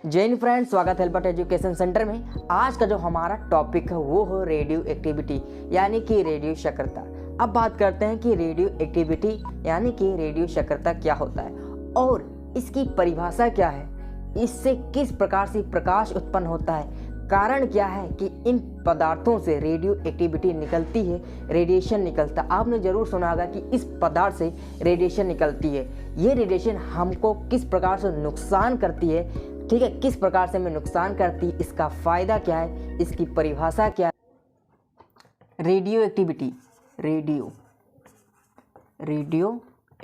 Jain friends, स्वागत है हेल्बर्ट education centre में। आज का जो हमारा टॉपिक है वो है रेडियो एक्टिविटी यानी कि रेडियो सक्रियता। अब बात करते हैं कि रेडियो एक्टिविटी यानी कि रेडियो सक्रियता क्या होता है और इसकी परिभाषा क्या है, इससे किस प्रकार से प्रकाश उत्पन्न होता है, कारण क्या है कि इन पदार्थों से रेडियो एक्टिविटी निकलती है, रेडिएशन निकलता। आपने जरूर सुना होगा कि इस पदार्थ से रेडिएशन निकलती है। ये रेडिएशन हमको किस प्रकार से नुकसान करती है, ठीक है, किस प्रकार से हमें नुकसान करती है, इसका फायदा क्या है, इसकी परिभाषा क्या है। Radio activity, radio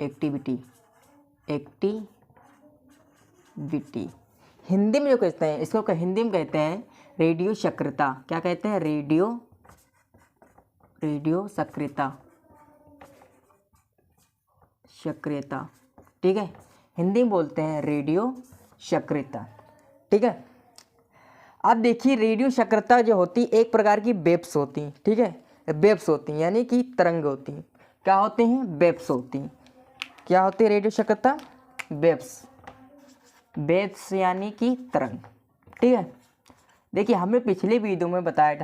activity Hindi में जो कहते हैं, इसको हिंदी में कहते हैं रेडियो सक्रियता। क्या कहते हैं? रेडियो सक्रियता, ठीक है, हिंदी में बोलते हैं रेडियो सक्रियता, ठीक है। अब देखिए, रेडियो सक्रियता जो होती है एक प्रकार की वेव्स होती हैं, ठीक है, वेव्स होती हैं यानी कि तरंग होती हैं। क्या होते हैं? वेव्स होती हैं। क्या होती है रेडियो सक्रियता? वेव्स यानी कि तरंग, ठीक है। देखिए, हमें पिछले वीडियो में बताया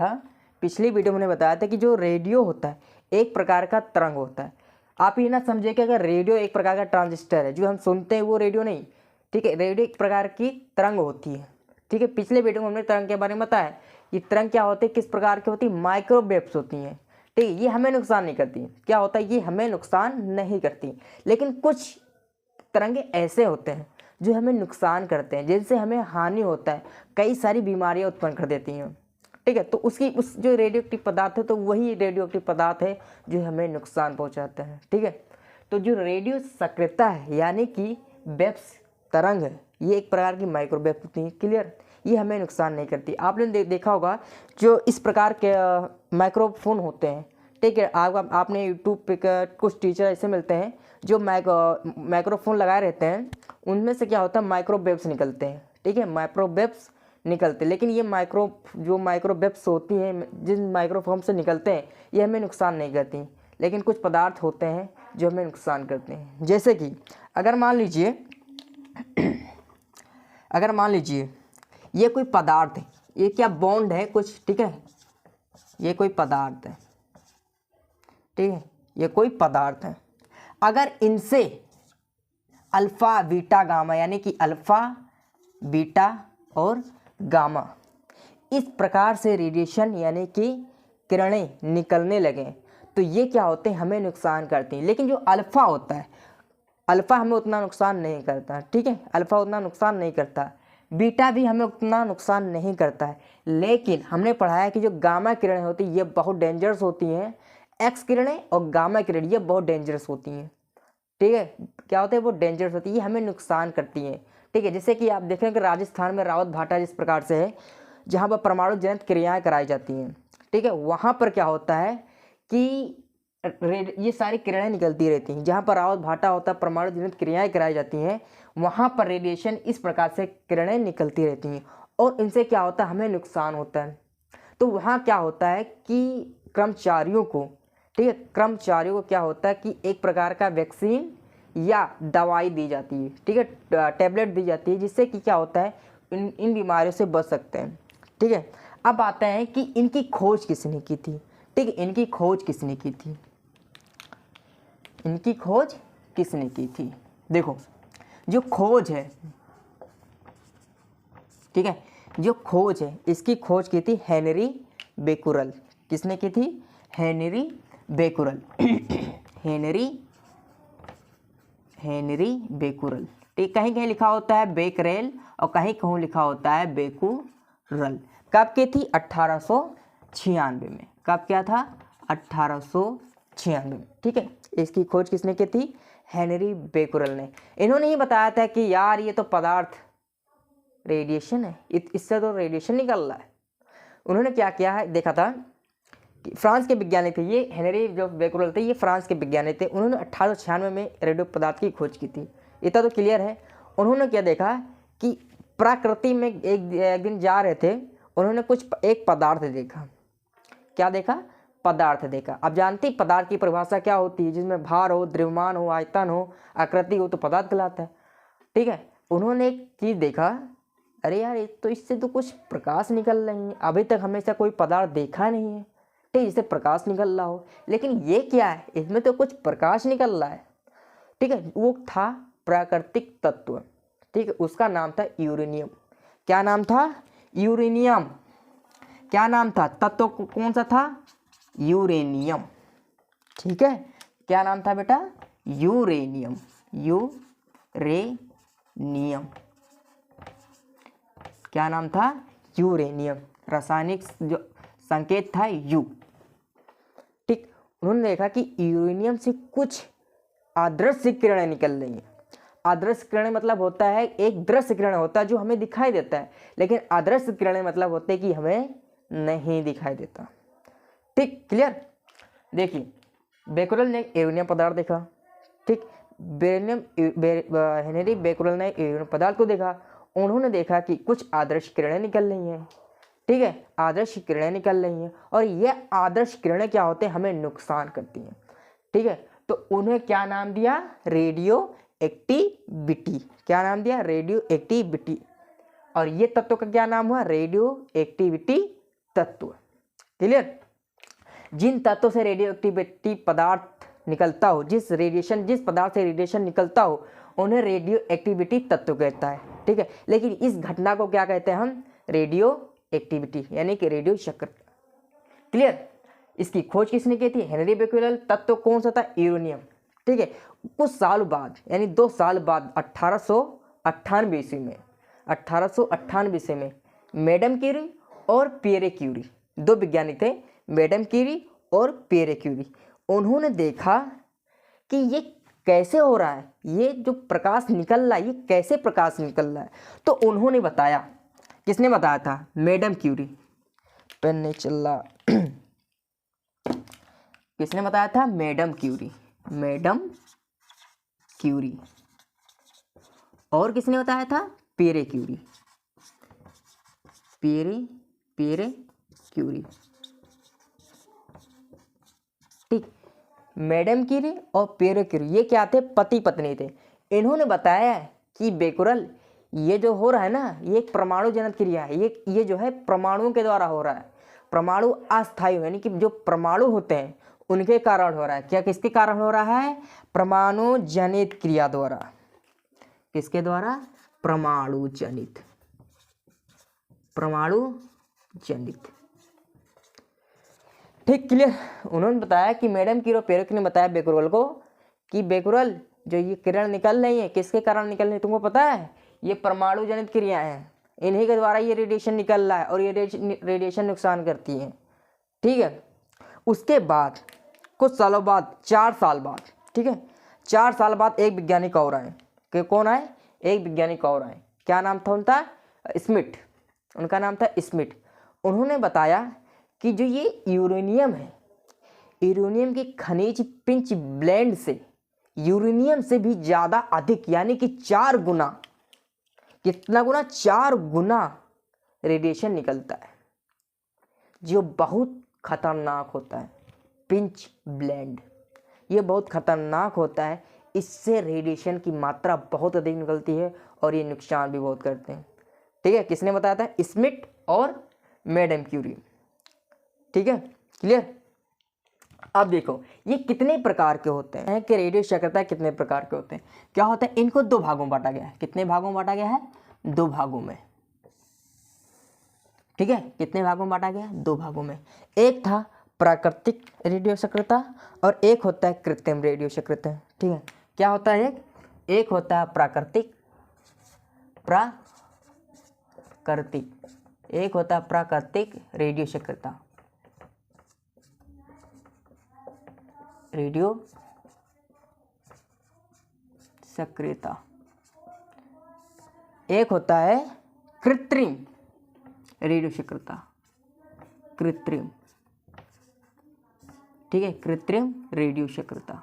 था कि जो रेडियो होता है एक प्रकार का तरंग होता है। आप ये ना समझे कि अगर रेडियो एक प्रकार का ट्रांजिस्टर है, जो हम सुनते हैं वो रेडियो नहीं, ठीक है। रेडियो एक प्रकार की तरंग होती है, ठीक है। पिछले वीडियो में हमने तरंग के बारे में बताया। ये तरंग क्या होती है, किस प्रकार की होती है? माइक्रोवेव्स होती हैं, ठीक है। ये हमें नुकसान नहीं करती। क्या होता है? ये हमें नुकसान नहीं करती, लेकिन कुछ तरंगे ऐसे होते हैं जो हमें नुकसान करते हैं, जिनसे हमें हानि होता है, कई सारी बीमारियां उत्पन्न कर देती हैं, ठीक है। तो उस जो रेडियो एक्टिव पदार्थ है, तो वही रेडियो एक्टिव पदार्थ है जो हमें नुकसान पहुंचाता है, ठीक है। तो जो रेडियो सक्रियता है यानी कि वेव्स तरंग है, ये एक प्रकार की माइक्रोवेव होती है, क्लियर। ये हमें नुकसान नहीं करती। आपने देखा होगा जो इस प्रकार के माइक्रोफोन होते हैं, ठीक है। आपने यूट्यूब पे कुछ टीचर ऐसे मिलते हैं जो माइक्रोफोन लगाए रहते हैं, उनमें से क्या होता है, माइक्रोवेव्स निकलते हैं, ठीक है, माइक्रोवेव्स निकलते हैं। लेकिन ये माइक्रोवेव्स होती हैं, जिन माइक्रोफोन से निकलते हैं, ये हमें नुकसान नहीं करती। लेकिन कुछ पदार्थ होते हैं जो हमें नुकसान करते हैं, जैसे कि अगर मान लीजिए ये कोई पदार्थ है, ये क्या बॉन्ड है कुछ, ठीक है, ये कोई पदार्थ है, ठीक है, ये कोई पदार्थ है। अगर इनसे अल्फा बीटा गामा यानी कि अल्फा बीटा और गामा इस प्रकार से रेडिएशन यानी कि किरणें निकलने लगें, तो ये क्या होते हैं, हमें नुकसान करती हैं। लेकिन जो अल्फा होता है, अल्फा हमें उतना नुकसान नहीं करता, ठीक है, अल्फा उतना नुकसान नहीं करता। बीटा भी हमें उतना नुकसान नहीं करता है। लेकिन हमने पढ़ा है कि जो गामा किरणें होती हैं ये बहुत डेंजरस होती हैं। एक्स किरणें और गामा किरण ये बहुत डेंजरस होती हैं, ठीक है। क्या होता है? वो डेंजरस होती है, ये हमें नुकसान करती हैं, ठीक है। जैसे कि आप देख रहे हैं कि राजस्थान में रावत भाटा जिस प्रकार से है, जहाँ पर परमाणु जनित क्रियाएँ कराई जाती हैं, ठीक है, वहाँ पर क्या होता है कि ये सारी किरणें निकलती रहती हैं। जहाँ पर रावत भाटा होता है, परमाणु जनित क्रियाएँ कराई जाती हैं, वहाँ पर रेडिएशन इस प्रकार से किरणें निकलती रहती हैं और इनसे क्या होता है, हमें नुकसान होता है। तो वहाँ क्या होता है कि कर्मचारियों को, ठीक है, कर्मचारियों को क्या होता है कि एक प्रकार का वैक्सीन या दवाई दी जाती है, ठीक है, टैबलेट दी जाती है, जिससे कि क्या होता है, इन बीमारियों से बच सकते हैं, ठीक है। अब आता है कि इनकी खोज किसने की थी, ठीक है, इनकी खोज किसने की थी। देखो, जो खोज है, ठीक है, जो खोज है इसकी खोज की थी हेनरी बेकुरल। किसने की थी? Henry Becquerel. हेनरी बेकुरल, ठीक। कहीं कहीं लिखा होता है बेकरेल और कहीं कहीं लिखा होता है बेकुरल। कब की थी? 1896 में। कब क्या था? 1896 में, ठीक है। इसकी खोज किसने की थी? हेनरी बेकुरल ने। इन्होंने ही बताया था कि यार ये तो पदार्थ रेडिएशन है, इससे तो रेडिएशन निकल रहा है। उन्होंने क्या किया है, देखा था कि फ्रांस के विज्ञानी थे ये, हेनरी जो बेकुरल थे, ये फ्रांस के विज्ञानी थे। उन्होंने 1896 में रेडियो पदार्थ की खोज की थी, इतना तो क्लियर है। उन्होंने क्या देखा कि प्रकृति में एक दिन जा रहे थे, उन्होंने एक पदार्थ देखा। क्या देखा? पदार्थ देखा। अब जानते हैं पदार्थ की परिभाषा क्या होती है, जिसमें भार हो, द्रव्यमान हो, आयतन हो, आकृति हो, तो पदार्थ कहलाता है, ठीक है। उन्होंने एक चीज़ देखा, अरे यार ये तो इससे तो कुछ प्रकाश निकल रही है, अभी तक हमें ऐसा कोई पदार्थ देखा नहीं है, ठीक, जिससे प्रकाश निकल रहा हो, लेकिन ये क्या है, इसमें तो कुछ प्रकाश निकल रहा है, ठीक है। वो था प्राकृतिक तत्व, ठीक है, उसका नाम था यूरेनियम। क्या नाम था? यूरेनियम। क्या नाम था? तत्व कौन सा था? यूरेनियम, ठीक है। क्या नाम था बेटा? यूरेनियम। यूरेनियम, क्या नाम था? यूरेनियम। रासायनिक जो संकेत था यू, ठीक। उन्होंने देखा कि यूरेनियम से कुछ अदृश्य किरणें निकल रही हैं। अदृश्य किरणें मतलब होता है, एक दृश्य किरण होता है जो हमें दिखाई देता है, लेकिन अदृश्य किरणें मतलब होते हैं कि हमें नहीं दिखाई देता, ठीक, क्लियर। देखिए बेकुरल ने यूरेनियम पदार्थ देखा, ठीक। हेनरी बेकुरल ने यूरेनियम पदार्थ को देखा। उन्होंने देखा कि कुछ आदर्श किरणें निकल रही हैं, ठीक है, आदर्श किरणें निकल रही हैं, और ये आदर्श किरणें क्या होते हैं? हमें नुकसान करती हैं, ठीक है। तो उन्हें क्या नाम दिया? Radio activity. क्या नाम दिया? Radio activity. और ये तत्व का क्या नाम हुआ? रेडियो एक्टिविटी तत्व, क्लियर। जिन तत्वों से रेडियो एक्टिविटी पदार्थ निकलता हो, जिस पदार्थ से रेडिएशन निकलता हो, उन्हें रेडियो एक्टिविटी तत्व कहता है, ठीक है। लेकिन इस घटना को क्या कहते हैं हम? रेडियो एक्टिविटी, यानी कि रेडियो सक्रियता, क्लियर। इसकी खोज किसने की थी? हेनरी बेक्वेरेल। तत्व कौन सा था? यूरेनियम, ठीक है। कुछ साल बाद, यानी 2 साल बाद 1898 ईस्वी में, 1898 ईस्वी में मैडम क्यूरी और पियरे क्यूरी, 2 वैज्ञानिक थे, मैडम क्यूरी और पियरे क्यूरी। उन्होंने देखा कि ये कैसे हो रहा है, ये जो प्रकाश निकल रहा है, ये कैसे प्रकाश निकल रहा है। तो उन्होंने बताया, किसने बताया था? Madam Curie. पेन नहीं चल रहा। किसने बताया था? Madam Curie. Madam Curie. और किसने बताया था? Pierre Curie. पियरे क्यूरी, ठीक। मैडम क्यूरी और पियरे क्यूरी ये क्या थे? पति पत्नी थे। इन्होंने बताया कि बेकुरल, ये जो हो रहा है ना, ये एक परमाणु जनित क्रिया है, ये जो है परमाणुओं के द्वारा हो रहा है। परमाणु अस्थायी, यानी कि जो परमाणु होते हैं उनके कारण हो रहा है। क्या किसके कारण हो रहा है? परमाणु जनित क्रिया द्वारा। किसके द्वारा? परमाणु जनित, ठीक, क्लियर। उन्होंने बताया कि मैडम क्यूरी और पियरे ने बताया बेकुरल को कि बेकुरल, जो ये किरण निकल रही है, किसके कारण निकल रही है तुमको पता है? ये परमाणु जनित क्रिया है, इन्हीं के द्वारा ये रेडिएशन निकल रहा है, और ये रेडिएशन नुकसान करती है, ठीक है। उसके बाद कुछ सालों बाद, 4 साल बाद, ठीक है, 4 साल बाद एक वैज्ञानिक और आए। कि कौन आए? एक वैज्ञानिक और आए। क्या नाम था उनका? स्मिथ। उनका नाम था स्मिथ। उन्होंने बताया कि जो ये यूरेनियम है, यूरेनियम के खनिज पिंच ब्लेंड से यूरेनियम से भी ज़्यादा अधिक, यानी कि 4 गुना, कितना गुना? 4 गुना रेडिएशन निकलता है, जो बहुत खतरनाक होता है। पिंच ब्लेंड, ये बहुत खतरनाक होता है, इससे रेडिएशन की मात्रा बहुत अधिक निकलती है और ये नुकसान भी बहुत करते हैं, ठीक है। किसने बताया था? स्मिथ और मैडम क्यूरी, ठीक है, क्लियर। अब देखो ये कितने प्रकार के होते हैं कि रेडियो सक्रियता कितने प्रकार के होते हैं। क्या होता है? इनको 2 भागों में बांटा गया है। कितने भागों में बांटा गया है? 2 भागों में, ठीक है। कितने भागों में बांटा गया? 2 भागों में। एक था प्राकृतिक रेडियो सक्रियता और एक होता है कृत्रिम रेडियो सक्रियता, ठीक है। क्या होता है? एक होता है प्राकृतिक, एक होता है प्राकृतिक रेडियो सक्रियता, एक होता है कृत्रिम रेडियो सक्रियता, कृत्रिम, ठीक है, कृत्रिम रेडियो सक्रियता,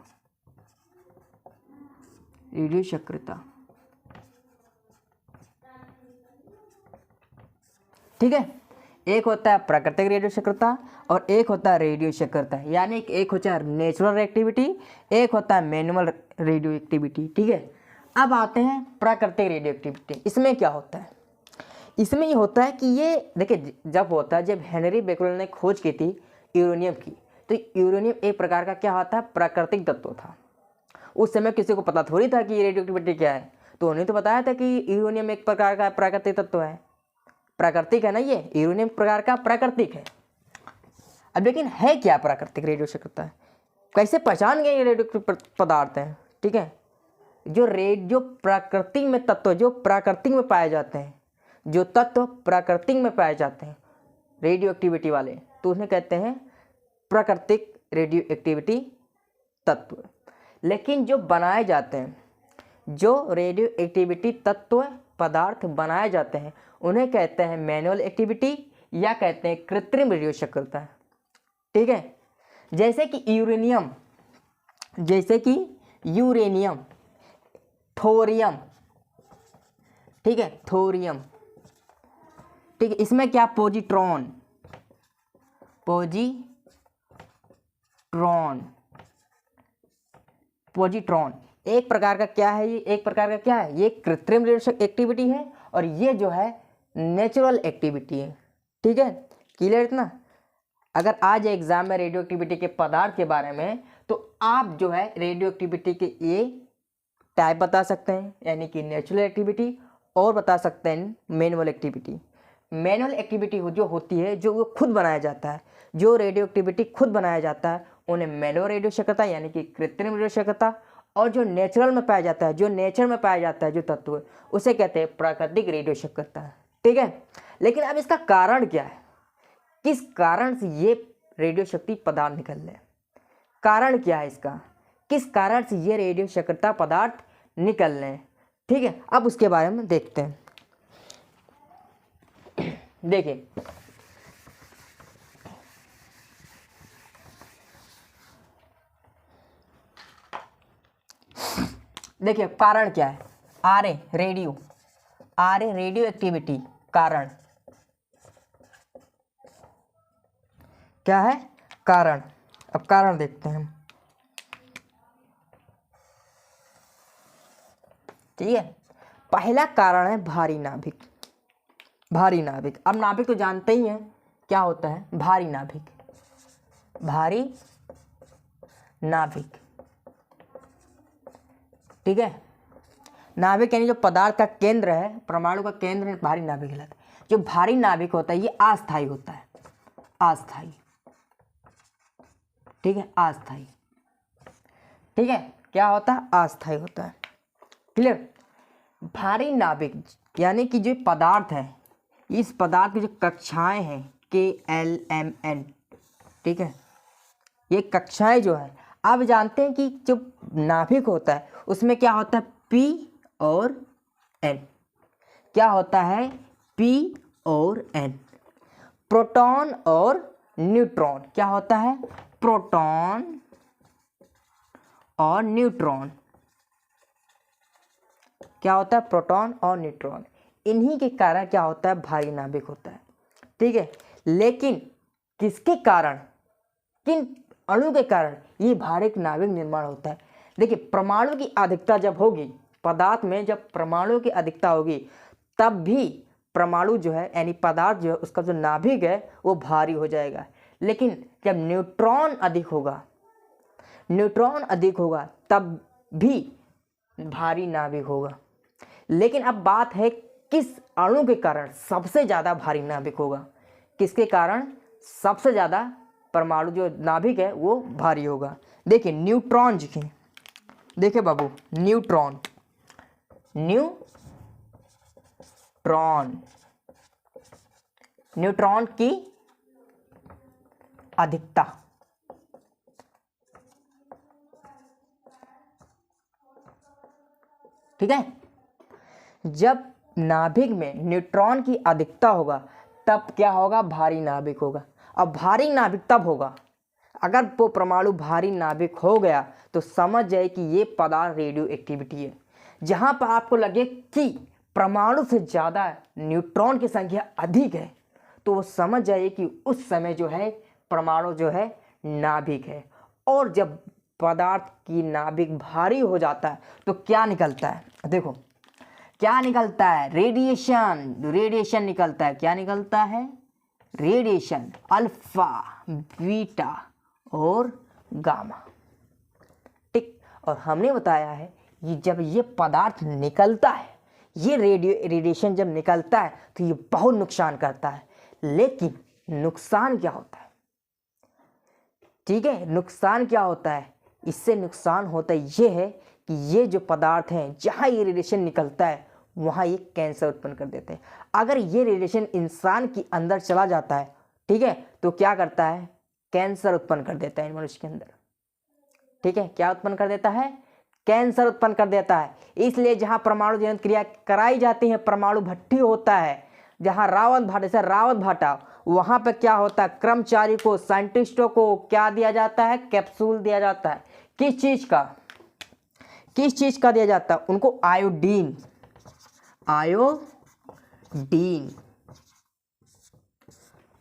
ठीक है। एक होता है प्राकृतिक रेडियो सक्रियता और एक होता है रेडियो सक्रियता, यानी एक होता है नेचुरल एक्टिविटी, एक होता है मैनुअल रेडियो एक्टिविटी, ठीक है। अब आते हैं प्राकृतिक रेडियो एक्टिविटी। इसमें क्या होता है? इसमें ये होता है कि ये देखिए जब होता है, जब हेनरी बेकरेल ने खोज की थी यूरेनियम की, तो यूरेनियम एक प्रकार का क्या होता है, प्राकृतिक तत्व था। उस समय किसी को पता थोड़ी था कि रेडियो एक्टिविटी क्या है, तो उन्हें तो बताया था कि यूरेनियम एक प्रकार का प्राकृतिक तत्व है। प्राकृतिक है ना, ये यूरेनियम प्रकार का प्राकृतिक है। अब लेकिन है क्या प्राकृतिक रेडियो सक्रियता, कैसे पहचान गए ये रेडियो पदार्थ हैं, ठीक है। जो प्राकृतिक में तत्व जो प्राकृतिक में पाए जाते हैं, जो तत्व प्राकृतिक में पाए जाते हैं रेडियो एक्टिविटी वाले, तो उन्हें कहते हैं प्राकृतिक रेडियो एक्टिविटी तत्व। लेकिन जो बनाए जाते हैं, जो रेडियो एक्टिविटी तत्व पदार्थ बनाए जाते हैं, उन्हें कहते हैं मैनुअल एक्टिविटी या कहते हैं कृत्रिम रेडियो सक्रियता, ठीक है। जैसे कि यूरेनियम, थोरियम, ठीक है, थोरियम, ठीक है। इसमें क्या, पोजिट्रॉन एक प्रकार का क्या है, ये कृत्रिम रेडियो एक्टिविटी है, और ये जो है नेचुरल एक्टिविटी है, ठीक है। क्लियर इतना। अगर आज एग्जाम में रेडियो एक्टिविटी के पदार्थ के बारे में, तो आप जो है रेडियो एक्टिविटी के ये टाइप बता सकते हैं, यानी कि नेचुरल एक्टिविटी, और बता सकते हैं मैनुअल एक्टिविटी। मैनुअल एक्टिविटी जो होती है, जो वो खुद बनाया जाता है, जो रेडियो एक्टिविटी खुद बनाया जाता है, उन्हें मैनुअल रेडियो सक्रियता यानी कि कृत्रिम रेडियो सक्रियता, और जो नेचुरल में पाया जाता है, जो नेचर में पाया जाता है जो तत्व, उसे कहते हैं प्राकृतिक रेडियो सक्रियता, ठीक है। लेकिन अब इसका कारण क्या है, किस कारण से ये रेडियो शक्ति पदार्थ निकल रहे, कारण क्या है इसका, किस कारण से ये रेडियो सक्रियता पदार्थ निकल रहे हैं, ठीक है। अब उसके बारे में देखते हैं। देखिए कारण क्या है, आर ए रेडियो एक्टिविटी कारण क्या है, कारण। अब कारण देखते हैं हम, ठीक है। पहला कारण है भारी नाभिक। अब नाभिक तो जानते ही हैं क्या होता है, भारी नाभिक, ठीक है। नाभिक यानी जो पदार्थ का केंद्र है, परमाणु का केंद्र है, भारी नाभिक कहलाता है। जो भारी नाभिक होता है ये अस्थायी होता है, ठीक है, अस्थायी, ठीक है। क्या होता है, अस्थायी होता है, क्लियर। भारी नाभिक यानी कि जो पदार्थ है, इस पदार्थ की जो कक्षाएं हैं KLMN, ठीक है, ये कक्षाएं जो है, आप जानते हैं कि जो नाभिक होता है उसमें क्या होता है, P और N, क्या होता है, P और N। प्रोटॉन और न्यूट्रॉन, क्या होता है, प्रोटॉन और न्यूट्रॉन, क्या होता है, प्रोटॉन और न्यूट्रॉन। इन्हीं के कारण क्या होता है, भारी नाभिक होता है, ठीक है। लेकिन किसके कारण, किन अणु के कारण ये भारी नाभिक निर्माण होता है। देखिए परमाणु की अधिकता जब होगी पदार्थ में, जब परमाणु की अधिकता होगी तब भी परमाणु जो है यानी पदार्थ जो है उसका जो नाभिक है वो भारी हो जाएगा। लेकिन जब न्यूट्रॉन अधिक होगा तब भी भारी नाभिक होगा। लेकिन अब बात है किस अणु के कारण सबसे ज़्यादा भारी नाभिक होगा, किसके कारण सबसे ज़्यादा परमाणु जो नाभिक है वो भारी होगा। देखिए न्यूट्रॉन जी, देखिए बाबू, न्यूट्रॉन की अधिकता, ठीक है। जब नाभिक में न्यूट्रॉन की अधिकता होगा तब क्या होगा, भारी नाभिक होगा। अब भारी नाभिक तब होगा अगर वो परमाणु भारी नाभिक हो गया तो समझ जाए कि ये पदार्थ रेडियो एक्टिविटी है। जहां पर आपको लगे कि परमाणु से ज़्यादा न्यूट्रॉन की संख्या अधिक है तो वो समझ जाइए कि उस समय जो है परमाणु जो है नाभिक है। और जब पदार्थ की नाभिक भारी हो जाता है तो क्या निकलता है, देखो क्या निकलता है? रेडिएशन। रेडिएशन निकलता है। क्या निकलता है? रेडिएशन, अल्फा, बीटा और गामा। ठीक। और हमने बताया है कि जब ये पदार्थ निकलता है, ये रेडिएशन जब निकलता है तो ये बहुत नुकसान करता है। लेकिन नुकसान क्या होता है? ठीक है, नुकसान क्या होता है? इससे नुकसान होता ये है कि ये जो पदार्थ हैं, जहाँ ये रेडिएशन निकलता है वहाँ ये कैंसर उत्पन्न कर देते हैं। अगर ये रेडिएशन इंसान के अंदर चला जाता है, ठीक है, तो क्या करता है? कैंसर उत्पन्न कर देता है मनुष्य के अंदर। ठीक है, क्या उत्पन्न कर देता है? कैंसर उत्पन्न कर देता है। इसलिए जहाँ परमाणु ज्वलन क्रिया कराई जाती है, परमाणु भट्टी होता है, जहाँ रावत भाटा, जैसे रावत भाटा, वहाँ पे क्या होता है? कर्मचारी को, साइंटिस्टों को क्या दिया जाता है? कैप्सूल दिया जाता है। किस चीज का? किस चीज का दिया जाता है? उनको आयोडीन, आयोडीन,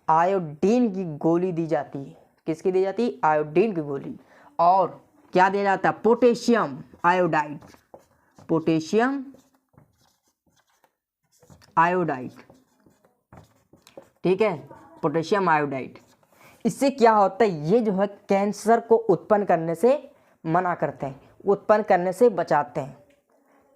आयोडीन की गोली दी जाती है। किसकी दी जाती है? आयोडीन की गोली। और क्या दिया जाता है? Potassium iodide, potassium iodide. ठीक है, पोटेशियम आयोडाइड। इससे क्या होता है? ये जो है कैंसर को उत्पन्न करने से मना करते हैं, उत्पन्न करने से बचाते हैं।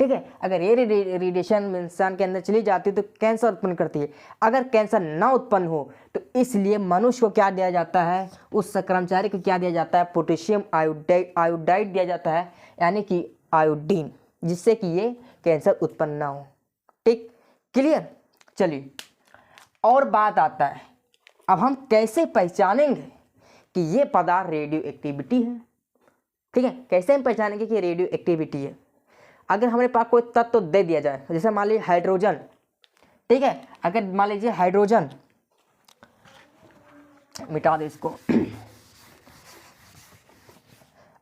ठीक है, अगर ये रेडिएशन इंसान के अंदर चली जाती है तो कैंसर उत्पन्न करती है। अगर कैंसर ना उत्पन्न हो तो इसलिए मनुष्य को क्या दिया जाता है? उस कर्मचारी को क्या दिया जाता है? पोटेशियम आयोडाइड दिया जाता है, यानी कि आयोडीन, जिससे कि ये कैंसर उत्पन्न ना हो। ठीक, क्लियर? चलिए, और बात आता है, अब हम कैसे पहचानेंगे कि ये पदार्थ रेडियो एक्टिविटी है? ठीक है, कैसे हम पहचानेंगे कि रेडियो एक्टिविटी है? अगर हमारे पास कोई तत्व दे दिया जाए, जैसे मान लीजिए हाइड्रोजन। ठीक है, अगर मान लीजिए हाइड्रोजन, मिटा दे इसको।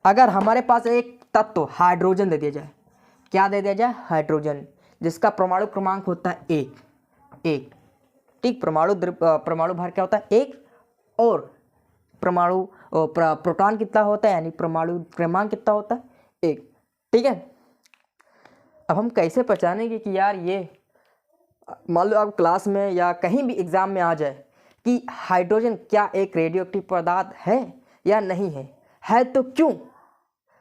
अगर हमारे पास एक तत्व हाइड्रोजन दे दिया जाए, क्या दे दिया जाए? हाइड्रोजन, जिसका परमाणु क्रमांक होता है एक। ठीक, परमाणु भार क्या होता है? एक। और परमाणु प्रोटॉन कितना होता है, यानी परमाणु क्रमांक कितना होता है? एक। ठीक है, अब हम कैसे पहचानेंगे कि यार ये, मान लो आप क्लास में या कहीं भी एग्जाम में आ जाए कि हाइड्रोजन क्या एक रेडियो एक्टिव पदार्थ है या नहीं है तो क्यों,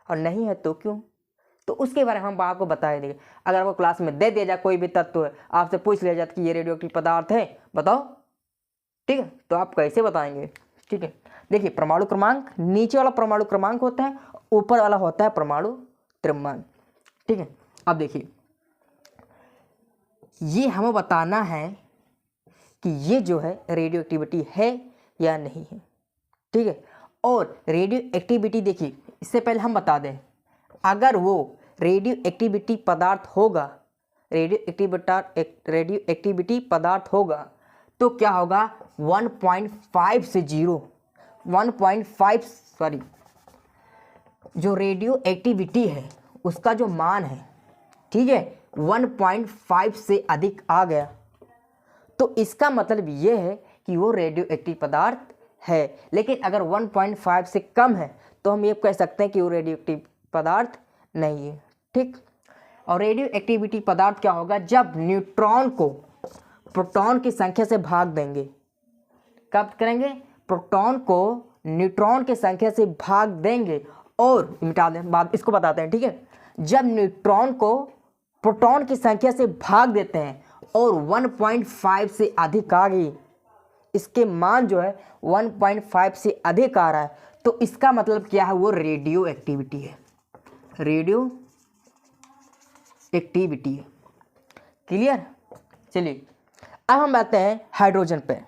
और नहीं है तो क्यों, तो उसके बारे में हम आपको बता देंगे। अगर आपको क्लास में दे दिया जाए कोई भी तत्व, आपसे पूछ लिया जाता कि ये रेडियो एक्टिव पदार्थ है, बताओ। ठीक है, तो आप कैसे बताएंगे? ठीक है, देखिए, परमाणु क्रमांक, नीचे वाला परमाणु क्रमांक होता है, ऊपर वाला होता है परमाणु द्रव्यमान। ठीक है, अब देखिए, ये हमें बताना है कि ये जो है रेडियो एक्टिविटी है या नहीं है। ठीक है, और रेडियो एक्टिविटी देखिए, इससे पहले हम बता दें, अगर वो रेडियो एक्टिविटी पदार्थ होगा, रेडियो एक्टिविटी पदार्थ होगा तो क्या होगा? 1.5 से 1.5 सॉरी, जो रेडियो एक्टिविटी है उसका जो मान है, ठीक है, 1.5 से अधिक आ गया तो इसका मतलब ये है कि वो रेडियो एक्टिव पदार्थ है। लेकिन अगर 1.5 से कम है तो हम ये कह सकते हैं कि वो रेडियो एक्टिव पदार्थ नहीं है। ठीक, और रेडियो एक्टिविटी पदार्थ क्या होगा? जब न्यूट्रॉन को प्रोटॉन की संख्या से भाग देंगे। कब करेंगे? प्रोटॉन को न्यूट्रॉन की संख्या से भाग देंगे। और मिटा दें, बात इसको बताते हैं। ठीक है, जब न्यूट्रॉन को प्रोटॉन की संख्या से भाग देते हैं और 1.5 से अधिक आ गई, इसके मान जो है 1.5 से अधिक आ रहा है, तो इसका मतलब क्या है? वो रेडियो एक्टिविटी है, रेडियो एक्टिविटी है। क्लियर? चलिए, अब हम आते हैं हाइड्रोजन पे।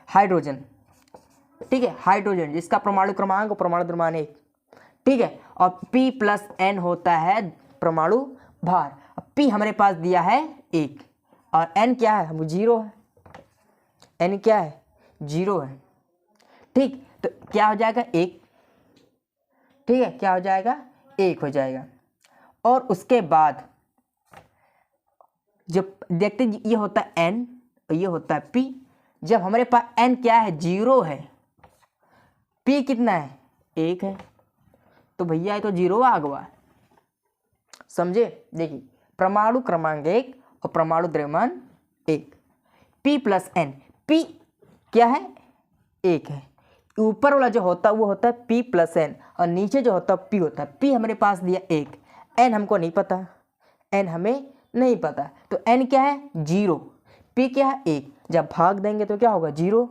हाइड्रोजन, ठीक है, हाइड्रोजन जिसका परमाणु क्रमांक और परमाणु द्रव्यमान 1। ठीक है, और P+N होता है परमाणु भार। P हमारे पास दिया है 1 और N क्या है? 0 है। N क्या है? 0 है। ठीक, तो क्या हो जाएगा? 1। ठीक है, क्या हो जाएगा? 1 हो जाएगा। और उसके बाद जब देखते ये होता है N और ये होता है P। जब हमारे पास N क्या है? 0 है, P कितना है? 1 है, तो भैया ये तो 0 आ गया। समझे? देखिए, परमाणु क्रमांक 1 और परमाणु द्रव्यमान 1। P प्लस N, P क्या है 1 है, ऊपर वाला जो होता है वो होता है P प्लस N और नीचे जो होता है P होता है। P हमारे पास दिया 1, N हमको नहीं पता, N हमें नहीं पता, तो N क्या है 0, P क्या है 1। जब भाग देंगे तो क्या होगा 0।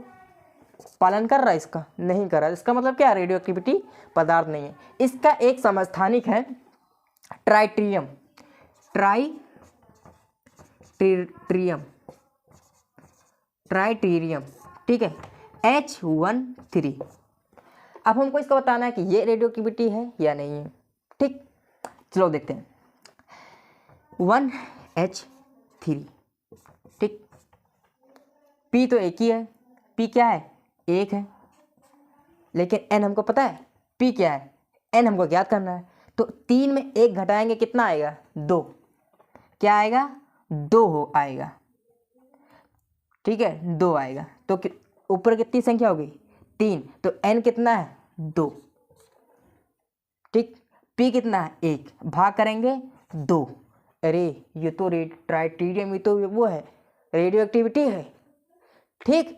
पालन कर रहा है इसका, नहीं कर रहा है, इसका मतलब क्या है रेडियो एक्टिविटी पदार्थ नहीं है। इसका एक समस्थानिक है ट्राइट्रियम, ट्राइट्रियम, ठीक है, H13। अब हमको इसको बताना है कि ये रेडियो एक्टिविटी है या नहीं है। ठीक, चलो देखते हैं। 1H3, ठीक, P तो एक ही है, P क्या है 1 है, लेकिन N हमको पता है P क्या है, N हमको ज्ञात करना है। तो 3 में 1 घटाएंगे कितना आएगा 2, क्या आएगा 2 आएगा, ठीक है 2 आएगा। तो ऊपर कितनी संख्या होगी 3, तो N कितना है 2, ठीक, P कितना है 1, भाग करेंगे 2। अरे ये तो ट्राइट्रियम, ये तो वो है रेडियो एक्टिविटी है। ठीक,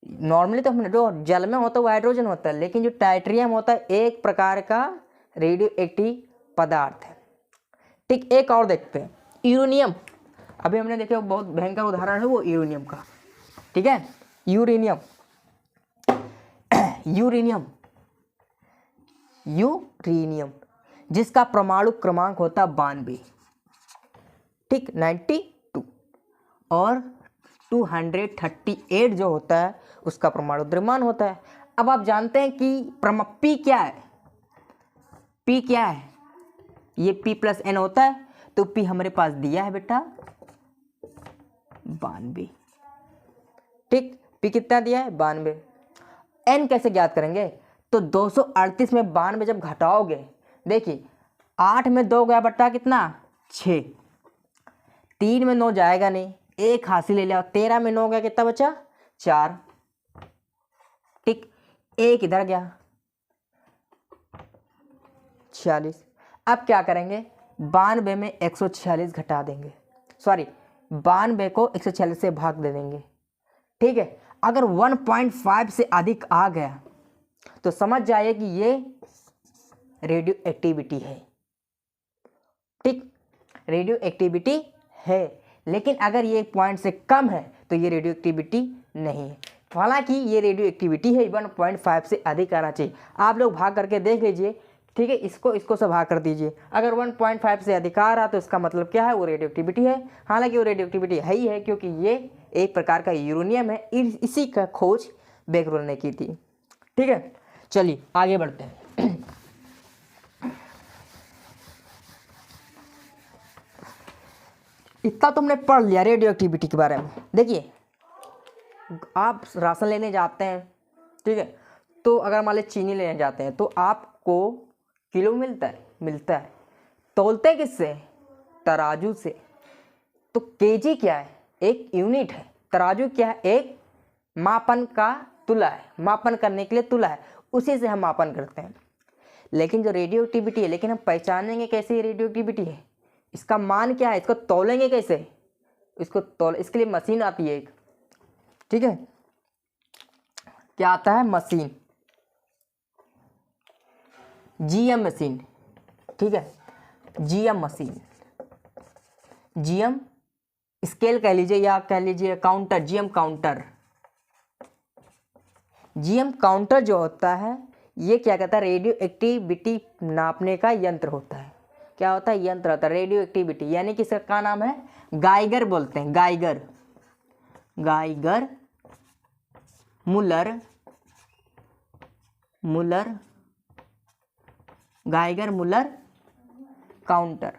नॉर्मली तो हमने जो जल में होता है वो हाइड्रोजन होता है, लेकिन जो ट्राइट्रियम होता है एक प्रकार का रेडियो एक्टिव पदार्थ है। ठीक, एक और देखते हैं यूरेनियम। अभी हमने देखा बहुत भयंकर उदाहरण है वो यूरेनियम का, ठीक है, यूरेनियम, यूरेनियम जिसका परमाणु क्रमांक होता है 92, ठीक, 92 और 238 जो होता है उसका परमाणु द्रव्यमान होता है। अब आप जानते हैं कि P क्या है, P क्या है, ये P प्लस N होता है, तो P हमारे पास दिया है बेटा 92, ठीक, P कितना दिया है 92। N कैसे ज्ञात करेंगे, तो 238 में 92 जब घटाओगे, देखिए 8 में 2 गया बट्टा कितना 6, 3 में 9 जाएगा नहीं, 1 हासिल ले लिया, 13 में 9 गया कितना बचा 4, ठीक, 1 इधर गया 46। अब क्या करेंगे 92 में 146 घटा देंगे, सॉरी 92 को 146 से भाग दे देंगे, ठीक है। अगर 1.5 से अधिक आ गया तो समझ जाइए कि ये रेडियो एक्टिविटी है, ठीक, रेडियो एक्टिविटी है। लेकिन अगर ये 1 पॉइंट से कम है तो ये रेडियो एक्टिविटी नहीं है। हालांकि ये रेडियो एक्टिविटी है, 1.5 से अधिक आना चाहिए। आप लोग भाग करके देख लीजिए, ठीक है, इसको से भाग कर दीजिए। अगर 1.5 से अधिक आ रहा तो इसका मतलब क्या है, वो रेडियो एक्टिविटी है। हालांकि वो रेडियो एक्टिविटी है ही है, क्योंकि ये एक प्रकार का यूरेनियम है, इसी का खोज बेकरल ने की थी। ठीक है, चलिए आगे बढ़ते हैं। इतना तुमने पढ़ लिया रेडियो एक्टिविटी के बारे में। देखिए, आप राशन लेने जाते हैं, ठीक है, तो अगर मान लीजिए चीनी लेने जाते हैं तो आपको किलो मिलता है। तौलते किससे, तराजू से। तो केजी क्या है, एक यूनिट है। तराजू क्या है, एक मापन का तुला है, मापन करने के लिए तुला है, उसी से हम मापन करते हैं। लेकिन जो रेडियो एक्टिविटी है, लेकिन हम पहचानेंगे कैसे ये रेडियो एक्टिविटी है, इसका मान क्या है, इसको तौलेंगे कैसे, इसके लिए मशीन आती है एक, ठीक है, क्या आता है, मशीन, जीएम मशीन, ठीक है, जीएम मशीन, जीएम स्केल कह लीजिए या कह लीजिए counter, GM counter. GM counter जो होता है ये क्या कहता है, रेडियो एक्टिविटी नापने का यंत्र होता है। क्या होता है, यंत्र होता है रेडियो एक्टिविटी, यानी कि इसका क्या नाम है, गाइगर बोलते हैं, गाइगर, गाइगर मुलर गाइगर मुलर काउंटर,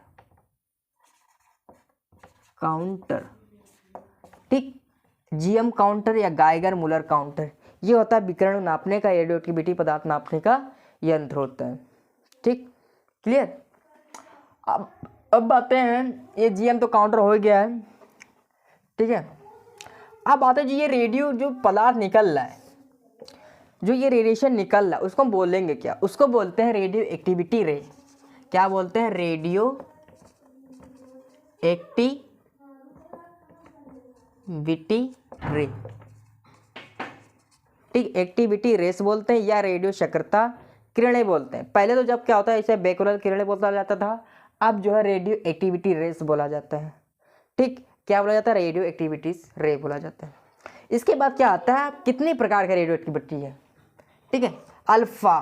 ठीक, जीएम काउंटर या गाइगर मुलर काउंटर, ये होता है विकिरण नापने का, रेडियो एक्टिविटी पदार्थ नापने का यंत्र होता है। ठीक, क्लियर। अब आते हैं, ये जीएम तो काउंटर हो गया है, ठीक है। अब आते हैं जी, ये रेडियो जो पदार्थ निकल रहा है, जो ये रेडिएशन निकल रहा है, उसको हम बोलेंगे क्या, उसको बोलते हैं रेडियो एक्टिविटी रे। क्या बोलते हैं, रेडियो एक्टिविटी रे, ठीक, एक्टिविटी रेस बोलते हैं या रेडियो सक्रियता किरणें बोलते हैं। पहले तो जब क्या होता है इसे बैकुलर किरणें बोला जाता था, अब जो है रेडियो एक्टिविटी रेस बोला जाता है। ठीक, क्या बोला जाता है? रेडियो एक्टिविटीज रे बोला जाता है। इसके बाद क्या आता है, कितने प्रकार का रेडियो एक्टिविटी है, ठीक है, अल्फा,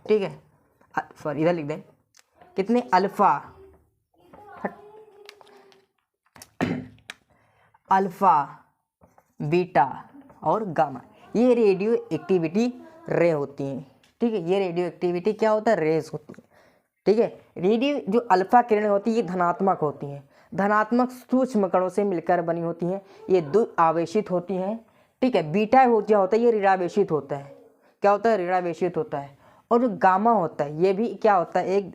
ठीक है, सॉरी इधर लिख दें, कितने अल्फा, अल्फा, बीटा और गामा, ये रेडियो एक्टिविटी रे होती हैं। ठीक है, ये रेडियो एक्टिविटी क्या होता है? रेस होती है। ठीक है, रेडियो जो अल्फा किरणें होती है ये धनात्मक होती हैं, धनात्मक सूक्ष्म कणों से मिलकर बनी होती हैं, ये द्विआवेशित होती हैं। ठीक है, बीटा क्या होता है? ये ऋणावेशित होता है। क्या होता है? ऋणावेशित होता है। और जो गामा होता है ये भी क्या होता है? एक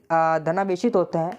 धनावेशित होता है